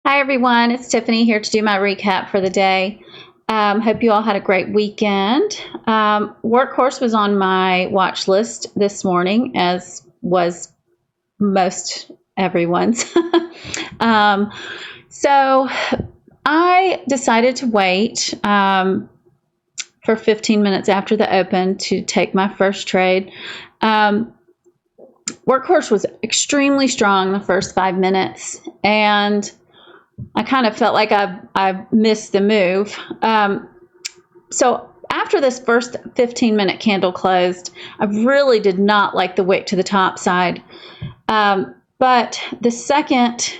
Hi everyone, it's Tiffany here to do my recap for the day. Hope you all had a great weekend. Workhorse was on my watch list this morning, as was most everyone's. um, so I decided to wait for 15 minutes after the open to take my first trade. Workhorse was extremely strong the first 5 minutes, and I kind of felt like I missed the move. So after this first 15-minute candle closed, I really did not like the wick to the top side. But the second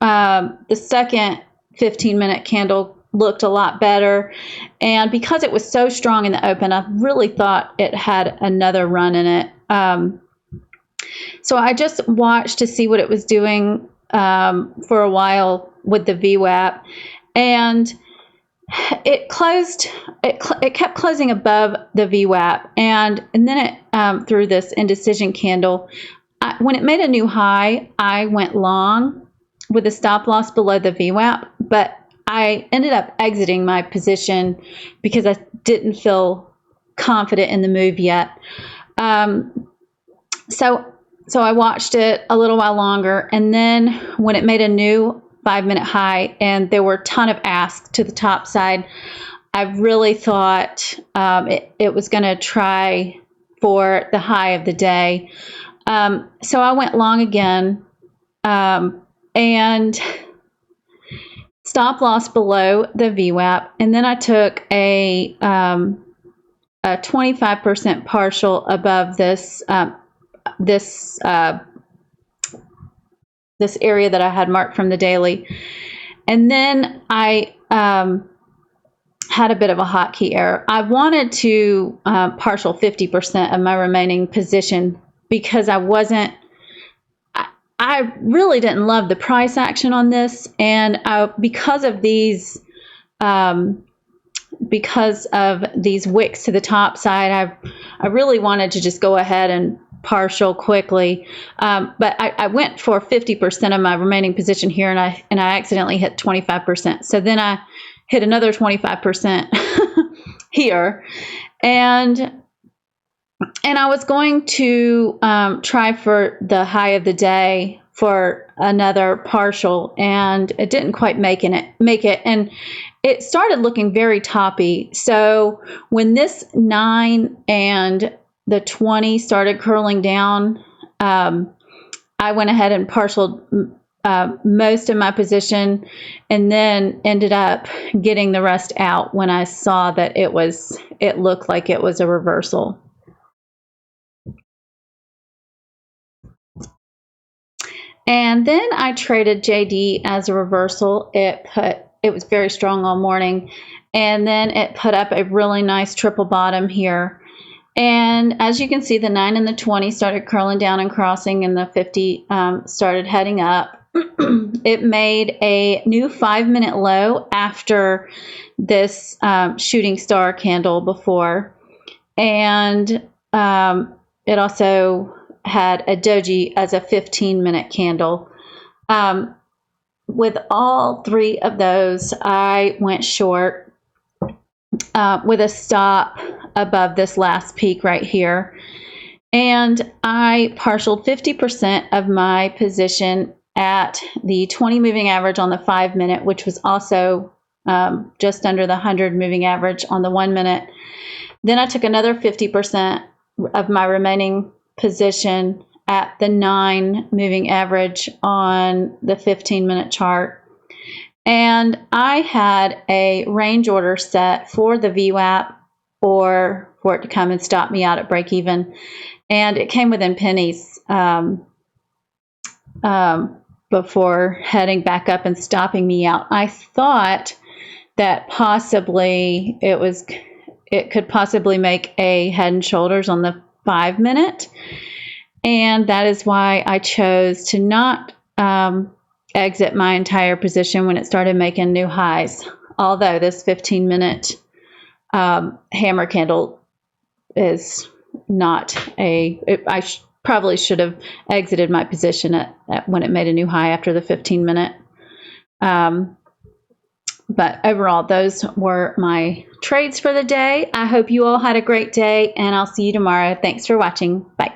15-minute candle looked a lot better, and because it was so strong in the open, I really thought it had another run in it. So I just watched to see what it was doing for a while with the VWAP, and it closed. It kept closing above the VWAP, and then it through this indecision candle. When it made a new high, I went long with a stop loss below the VWAP, but I ended up exiting my position because I didn't feel confident in the move yet. So I watched it a little while longer, and then when it made a new 5-minute high and there were a ton of asks to the top side, I really thought it was going to try for the high of the day. So I went long again, and stop loss below the VWAP, and then I took a 25% partial above this this area that I had marked from the daily. And then I had a bit of a hotkey error. I wanted to partial 50% of my remaining position because I really didn't love the price action on this, and because of these wicks to the top side, I really wanted to just go ahead and partial quickly, but I went for 50% of my remaining position here, and I accidentally hit 25%. So then I hit another 25% here, and I was going to try for the high of the day for another partial, and it didn't quite make it, and it started looking very toppy. So when this 9 and the 20 started curling down, I went ahead and partialed most of my position, and then ended up getting the rest out when I saw that it looked like it was a reversal. And then I traded JD as a reversal. It was very strong all morning, and then it put up a really nice triple bottom here. And as you can see, the 9 and the 20 started curling down and crossing, and the 50 started heading up. It made a new 5-minute low after this shooting star candle before. And it also had a doji as a 15-minute candle. With all three of those, I went short with a stop above this last peak right here. And I partialed 50% of my position at the 20 moving average on the 5-minute, which was also just under the 100 moving average on the 1-minute. Then I took another 50% of my remaining position at the 9 moving average on the 15-minute chart. And I had a range order set for the VWAP, or for it to come and stop me out at break even. And it came within pennies before heading back up and stopping me out. I thought that possibly it could possibly make a head and shoulders on the 5-minute. And that is why I chose to not exit my entire position when it started making new highs. Although this 15-minute hammer candle is not I probably should have exited my position at when it made a new high after the 15-minute. But overall, those were my trades for the day. I hope you all had a great day, and I'll see you tomorrow. Thanks for watching. Bye.